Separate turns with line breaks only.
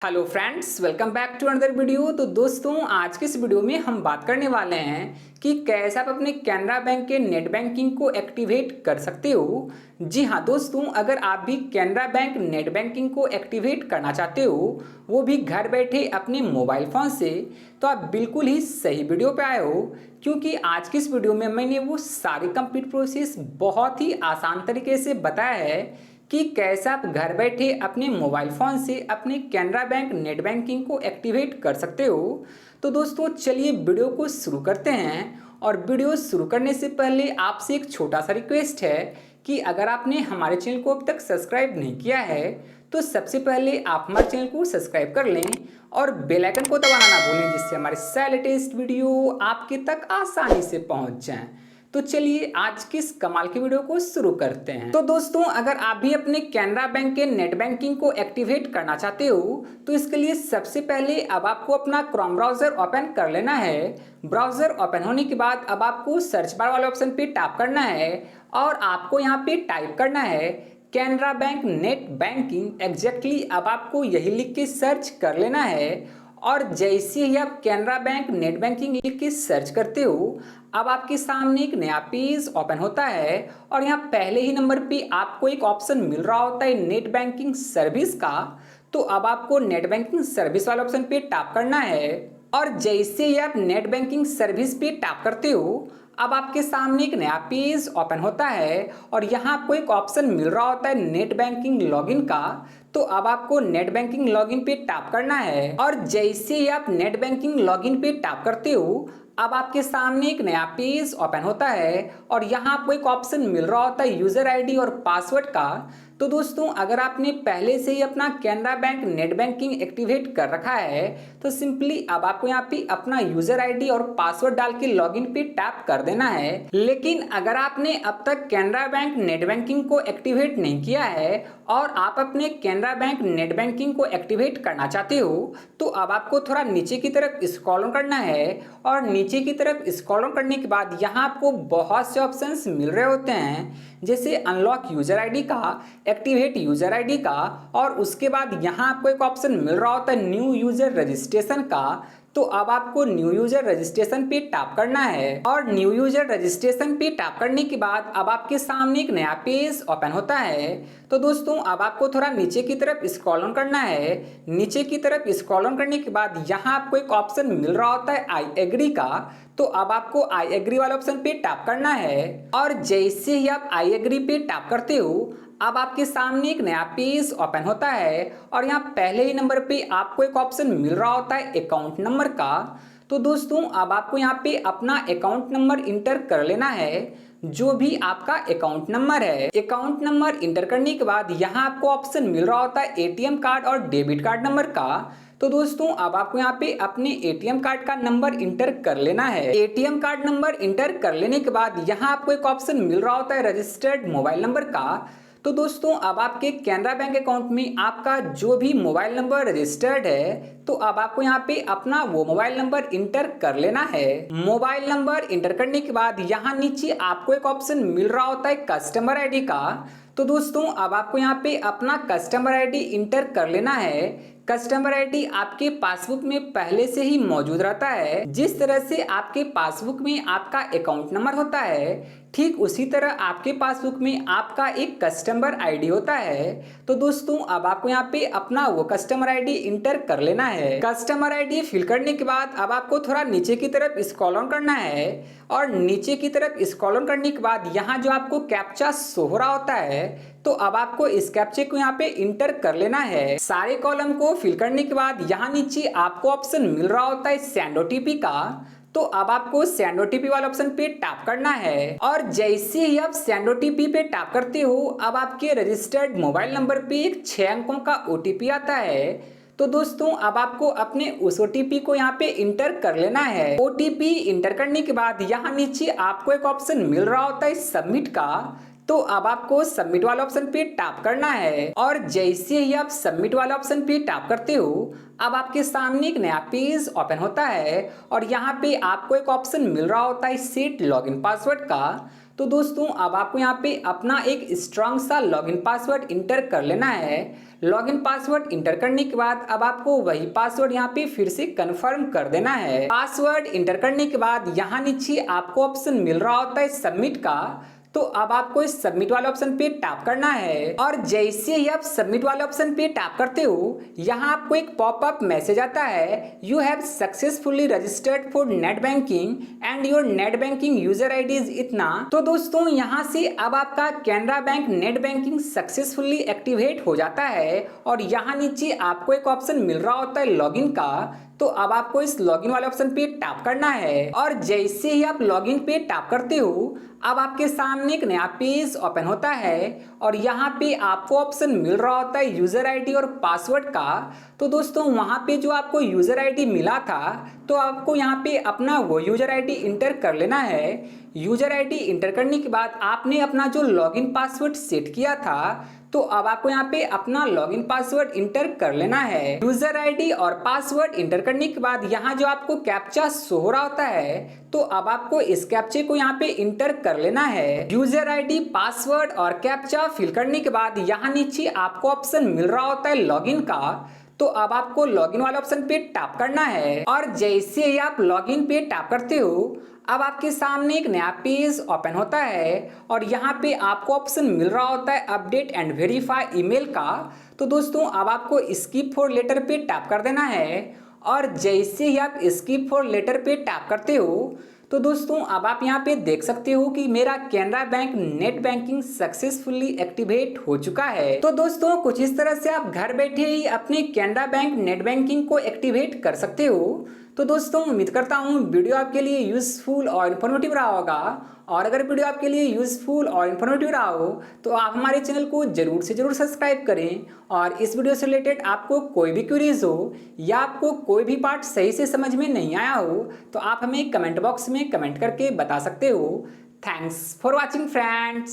Hello friends, welcome back to another video. तो दोस्तों, आज के इस वीडियो में हम बात करने वाले हैं कि कैसे आप अपने कैनरा बैंक के नेट बैंकिंग को एक्टिवेट कर सकते हो। जी हाँ दोस्तों, अगर आप भी कैनरा बैंक नेट बैंकिंग को एक्टिवेट करना चाहते हो, वो भी घर बैठे अपने मोबाइल फ़ोन से, तो आप बिल्कुल ही सही वीडियो पे आए हो। क्योंकि आज की इस वीडियो में मैंने वो सारी कंप्लीट प्रोसेस बहुत ही आसान तरीके से बताया है कि कैसे आप घर बैठे अपने मोबाइल फ़ोन से अपने कैनरा बैंक नेट बैंकिंग को एक्टिवेट कर सकते हो। तो दोस्तों चलिए वीडियो को शुरू करते हैं। और वीडियो शुरू करने से पहले आपसे एक छोटा सा रिक्वेस्ट है कि अगर आपने हमारे चैनल को अब तक सब्सक्राइब नहीं किया है तो सबसे पहले आप हमारे चैनल को सब्सक्राइब कर लें और बेल आइकन को दबाना ना भूलें, जिससे हमारे सारे लेटेस्ट वीडियो आपके तक आसानी से पहुंच जाएं। तो चलिए आज की इस कमाल की वीडियो को शुरू करते हैं। तो दोस्तों, अगर आप भी अपने कैनरा बैंक के नेट बैंकिंग को एक्टिवेट करना चाहते हो तो इसके लिए सबसे पहले अब आपको अपना क्रोम ब्राउजर ओपन कर लेना है। ब्राउजर ओपन होने के बाद अब आपको सर्च बार वाले ऑप्शन पे टैप करना है और आपको यहाँ पे टाइप करना है Canara bank net banking. Exactly अब आपको यही लिख के सर्च कर लेना है। और जैसे ही आप कैनरा बैंक नेट बैंकिंग लिख के सर्च करते हो, अब आपके सामने एक नया पेज ओपन होता है और यहाँ पहले ही नंबर पे आपको एक ऑप्शन मिल रहा होता है नेट बैंकिंग सर्विस का। तो अब आपको नेट बैंकिंग सर्विस वाले ऑप्शन पे टैप करना है। और जैसे ही आप नेट बैंकिंग सर्विस पे टैप करते हो, अब आपके सामने एक नया पेज ओपन होता है और यहाँ आपको एक ऑप्शन मिल रहा होता है नेट बैंकिंग लॉगिन का। तो अब आपको नेट बैंकिंग लॉगिन पे टैप करना है। और जैसे ही आप नेट बैंकिंग लॉगिन पे टैप करते हो, अब आपके सामने एक नया पेज ओपन होता है और यहाँ आपको एक ऑप्शन मिल रहा होता है यूजर आईडी और पासवर्ड का। तो दोस्तों, अगर आपने पहले से ही अपना Canara bank net banking activate कर रखा है तो सिंपली अब आपको यहाँ पे अपना यूजर आईडी और पासवर्ड डाल के लॉगिन पे टैप कर देना है। लेकिन अगर आपने अब तक कैनरा बैंक नेट बैंकिंग को एक्टिवेट नहीं किया है और आप अपने कैनरा बैंक नेट बैंकिंग को एक्टिवेट करना चाहते हो तो अब आपको थोड़ा नीचे की तरफ स्क्रॉल ऑन करना है। और नीचे की तरफ स्क्रॉल ऑन करने के बाद यहाँ आपको बहुत से ऑप्शंस मिल रहे होते हैं, जैसे अनलॉक यूजर आईडी का, एक्टिवेट यूजर आईडी का, और उसके बाद यहाँ आपको एक ऑप्शन मिल रहा होता है न्यू यूजर रजिस्ट्रेशन का। तो अब आपको न्यू यूजर रजिस्ट्रेशन पे टैप करना है। और न्यू यूजर रजिस्ट्रेशन पे टैप करने के बाद अब आपके सामने एक नया पेज ओपन होता है। तो दोस्तों, अब आपको थोड़ा नीचे की तरफ स्क्रॉल ऑन करना है। नीचे की तरफ स्क्रॉल ऑन करने के बाद यहाँ आपको एक ऑप्शन मिल रहा होता है आई एग्री का। तो अब आपको आई एग्री वाले ऑप्शन पे टैप करना है। और जैसे ही आप आई एग्री पे टैप करते हो, अब आपके सामने एक नया पेज ओपन होता है और यहाँ पहले ही नंबर पे आपको एक ऑप्शन मिल रहा होता है अकाउंट नंबर का। तो दोस्तों, अब आपको यहाँ पे अपना अकाउंट नंबर इंटर कर लेना है, जो भी आपका अकाउंट नंबर है। अकाउंट नंबर इंटर करने के बाद यहाँ आपको ऑप्शन मिल रहा होता है एटीएम कार्ड और डेबिट कार्ड नंबर का। तो दोस्तों, अब आपको यहाँ पे अपने एटीएम कार्ड का नंबर इंटर कर लेना है। एटीएम कार्ड नंबर इंटर कर लेने के बाद यहाँ आपको एक ऑप्शन मिल रहा होता है रजिस्टर्ड मोबाइल नंबर का। तो दोस्तों, अब आपके कैनरा बैंक अकाउंट में आपका जो भी मोबाइल नंबर रजिस्टर्ड है, तो अब आपको यहाँ पे अपना वो मोबाइल नंबर इंटर कर लेना है। मोबाइल नंबर इंटर करने के बाद यहाँ नीचे आपको एक ऑप्शन मिल रहा होता है कस्टमर आईडी का। तो दोस्तों, अब आपको यहाँ पे अपना कस्टमर आईडी इंटर कर लेना है। कस्टमर आईडी आपके पासबुक में पहले से ही मौजूद रहता है। जिस तरह से आपके पासबुक में आपका अकाउंट नंबर होता है, ठीक उसी तरह आपके पासबुक में आपका एक कस्टमर आईडी होता है। तो दोस्तों, अब आपको यहाँ पे अपना वो कस्टमर आईडी इंटर कर लेना है। कस्टमर आईडी फिल करने के बाद अब आपको थोड़ा नीचे की तरफ स्क्रॉल ऑन करना है। और नीचे की तरफ स्क्रॉल ऑन करने के बाद यहाँ जो आपको कैप्चा शो हो रहा होता है, तो अब आपको इस कैप्चे को यहाँ पे इंटर कर लेना है। सारे कॉलम को फिल करने के बाद यहाँ नीचे आपको ऑप्शन मिल रहा होता है सेंड ओटीपी का। तो अब आपको सेंड ओटीपी वाले ऑप्शन पे टैप करना है। और जैसे ही आप सेंड ओटीपी पे टैप करते हो, अब आपके रजिस्टर्ड मोबाइल नंबर पे एक 6 अंकों का ओटीपी आता है। तो दोस्तों, अब आपको अपने उस ओटीपी को यहाँ पे इंटर कर लेना है। ओटीपी इंटर करने के बाद यहाँ नीचे आपको एक ऑप्शन मिल रहा होता है सबमिट का। तो अब आपको सबमिट वाला ऑप्शन पे टैप करना है। और जैसे ही आप सबमिट वाला ऑप्शन पे टैप करते हो, अब आपके सामने एक नया पेज ओपन होता है और यहाँ पे आपको एक ऑप्शन मिल रहा होता है सेट लॉगिन पासवर्ड का। तो दोस्तों अब आपको यहाँ पे अपना एक स्ट्रांग सा लॉगिन पासवर्ड इंटर कर लेना है। लॉगिन पासवर्ड इंटर करने के बाद अब आपको वही पासवर्ड यहाँ पे फिर से कंफर्म कर देना है। पासवर्ड इंटर करने के बाद यहाँ नीचे आपको ऑप्शन मिल रहा होता है सबमिट का, तो अब आपको इस सबमिट वाले ऑप्शन पे टैप करना है। और जैसे ही आप सबमिट वाले ऑप्शन पे टैप करते हो यहाँ आपको एक पॉपअप मैसेज आता है, you have successfully registered for net banking and your net banking user ID is इतना। तो दोस्तों यहाँ से अब आपका Canara bank net banking successfully activate हो जाता है और यहाँ नीचे आपको एक ऑप्शन मिल रहा होता है लॉगिन का, तो अब आपको इस लॉगिन वाले ऑप्शन पे टैप करना है। और जैसे ही आप लॉगिन पे टैप करते हो अब आपके सामने एक नया पेज ओपन होता है और यहाँ पे आपको ऑप्शन मिल रहा होता है यूजर आईडी और पासवर्ड का। तो दोस्तों वहाँ पे जो आपको यूजर आईडी मिला था तो आपको यहाँ पे अपना वो यूजर आईडी इंटर कर लेना है। यूजर आईडी इंटर करने के बाद आपने अपना जो लॉगिन पासवर्ड सेट किया था तो अब आपको यहाँ पे अपना लॉगिन पासवर्ड इंटर कर लेना है। यूजर आईडी और पासवर्ड इंटर करने के बाद यहाँ जो आपको कैप्चा शो हो रहा होता है तो अब आपको इस कैप्चे को यहाँ पे इंटर कर लेना है। यूजर आईडी पासवर्ड और कैप्चा फिल करने के बाद यहाँ नीचे आपको ऑप्शन मिल रहा होता है लॉगिन का, तो अब आपको लॉगिन वाले ऑप्शन पे टैप करना है। और जैसे ही आप लॉगिन पे टैप करते हो अब आपके सामने एक नया पेज ओपन होता है और यहाँ पे आपको ऑप्शन मिल रहा होता है अपडेट एंड वेरीफाई ईमेल का। तो दोस्तों अब आपको स्किप फॉर लेटर पे टैप कर देना है और जैसे ही आप स्किप फॉर लेटर पे टैप करते हो तो दोस्तों अब आप यहाँ पे देख सकते हो कि मेरा Canara bank net banking successfully activate हो चुका है। तो दोस्तों कुछ इस तरह से आप घर बैठे ही अपने कैनरा बैंक नेट बैंकिंग को एक्टिवेट कर सकते हो। तो दोस्तों उम्मीद करता हूँ वीडियो आपके लिए यूजफुल और इन्फॉर्मेटिव रहा होगा, और अगर वीडियो आपके लिए यूजफुल और इन्फॉर्मेटिव रहा हो तो आप हमारे चैनल को जरूर से जरूर सब्सक्राइब करें। और इस वीडियो से रिलेटेड आपको कोई भी क्वेरीज हो या आपको कोई भी पार्ट सही से समझ में नहीं आया हो तो आप हमें कमेंट बॉक्स में कमेंट करके बता सकते हो। Thanks for watching friends.